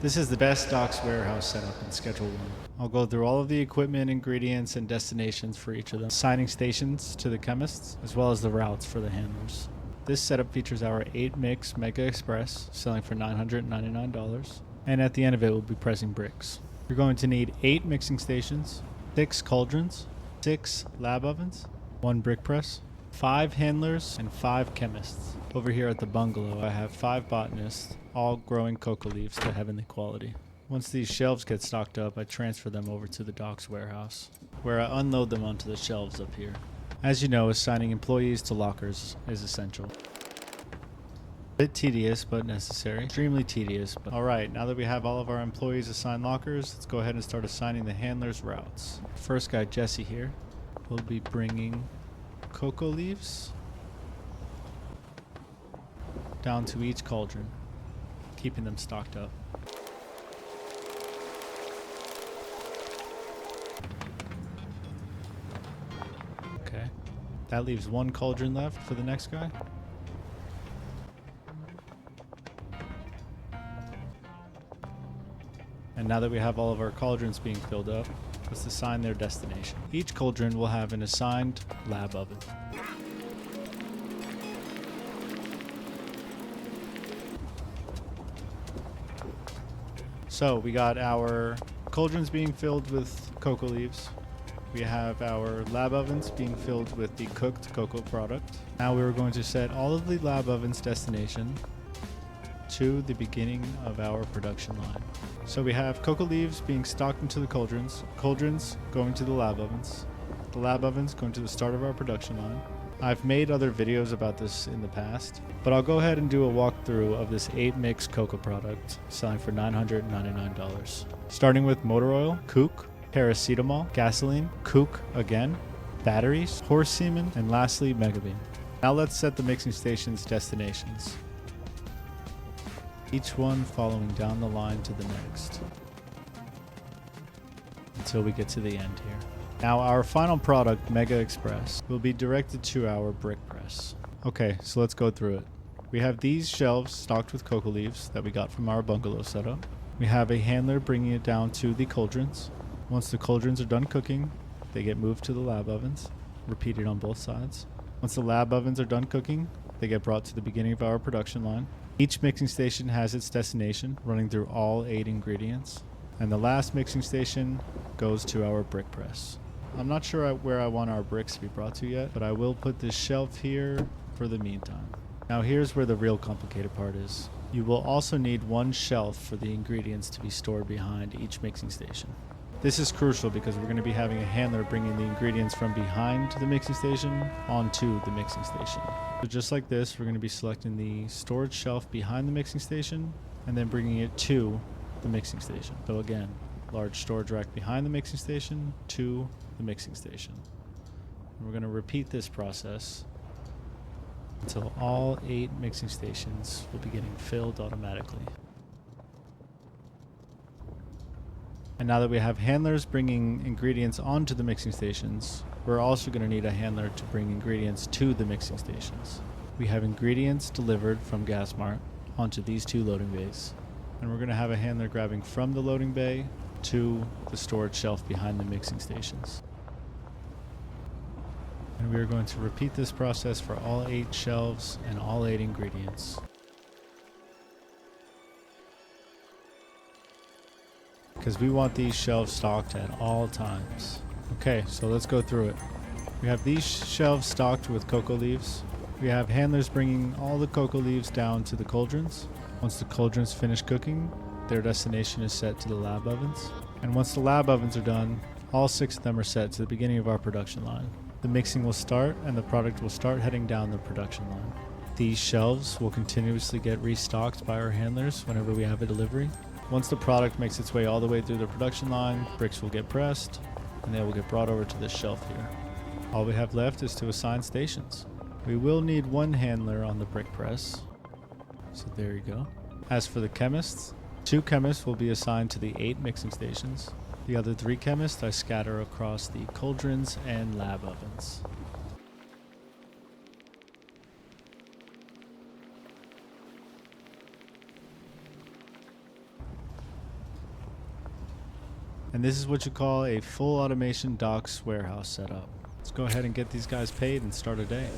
This is the best docks warehouse setup in Schedule 1. I'll go through all of the equipment, ingredients, and destinations for each of them, assigning stations to the chemists, as well as the routes for the handlers. This setup features our 8-mix Mega Express, selling for $999, and at the end of it we'll be pressing bricks. You're going to need 8 mixing stations, 6 cauldrons, 6 lab ovens, 1 brick press, 5 handlers, and 5 chemists. Over here at the bungalow I have 5 botanists, all growing coca leaves to heavenly quality. Once these shelves get stocked up, I transfer them over to the docks warehouse, where I unload them onto the shelves up here. As you know, assigning employees to lockers is essential. A bit tedious, but necessary. Extremely tedious, but alright, now that we have all of our employees assigned lockers, let's go ahead and start assigning the handlers routes. First guy, Jesse here, will be bringing cocoa leaves down to each cauldron, keeping them stocked up. Okay, that leaves 1 cauldron left for the next guy. And now that we have all of our cauldrons being filled up, let's assign their destination. Each cauldron will have an assigned lab oven. So we got our cauldrons being filled with cocoa leaves. We have our lab ovens being filled with the cooked cocoa product. Now we're going to set all of the lab ovens' destination to the beginning of our production line. So we have cocoa leaves being stocked into the cauldrons, cauldrons going to the lab ovens going to the start of our production line. I've made other videos about this in the past, but I'll go ahead and do a walkthrough of this 8-mix cocoa product selling for $999. Starting with motor oil, coke, paracetamol, gasoline, coke again, batteries, horse semen, and lastly megabean. Now let's set the mixing station's destinations, each one following down the line to the next until we get to the end here. Now our final product, Mega Express, will be directed to our brick press. Okay, so let's go through it. We have these shelves stocked with cocoa leaves that we got from our bungalow setup. We have a handler bringing it down to the cauldrons. Once the cauldrons are done cooking, they get moved to the lab ovens, repeated on both sides. Once the lab ovens are done cooking, they get brought to the beginning of our production line. Each mixing station has its destination, running through all 8 ingredients. And the last mixing station goes to our brick press. I'm not sure where I want our bricks to be brought to yet, but I will put this shelf here for the meantime. Now here's where the real complicated part is. You will also need 1 shelf for the ingredients to be stored behind each mixing station. This is crucial because we're going to be having a handler bringing the ingredients from behind the mixing station onto the mixing station. So just like this, we're going to be selecting the storage shelf behind the mixing station and then bringing it to the mixing station. So again, large storage rack behind the mixing station to the mixing station. And we're going to repeat this process until all 8 mixing stations will be getting filled automatically. And now that we have handlers bringing ingredients onto the mixing stations, we're also going to need a handler to bring ingredients to the mixing stations. We have ingredients delivered from GasMart onto these 2 loading bays. And we're going to have a handler grabbing from the loading bay to the storage shelf behind the mixing stations. And we are going to repeat this process for all 8 shelves and all 8 ingredients. Because we want these shelves stocked at all times. Okay, so let's go through it. We have these shelves stocked with cocoa leaves. We have handlers bringing all the cocoa leaves down to the cauldrons. Once the cauldrons finish cooking, their destination is set to the lab ovens. And once the lab ovens are done, all 6 of them are set to the beginning of our production line. The mixing will start and the product will start heading down the production line. These shelves will continuously get restocked by our handlers whenever we have a delivery. Once the product makes its way all the way through the production line, bricks will get pressed and they will get brought over to this shelf here. All we have left is to assign stations. We will need 1 handler on the brick press, so there you go. As for the chemists, 2 chemists will be assigned to the 8 mixing stations. The other 3 chemists I scatter across the cauldrons and lab ovens. And this is what you call a full automation docks warehouse setup. Let's go ahead and get these guys paid and start a day.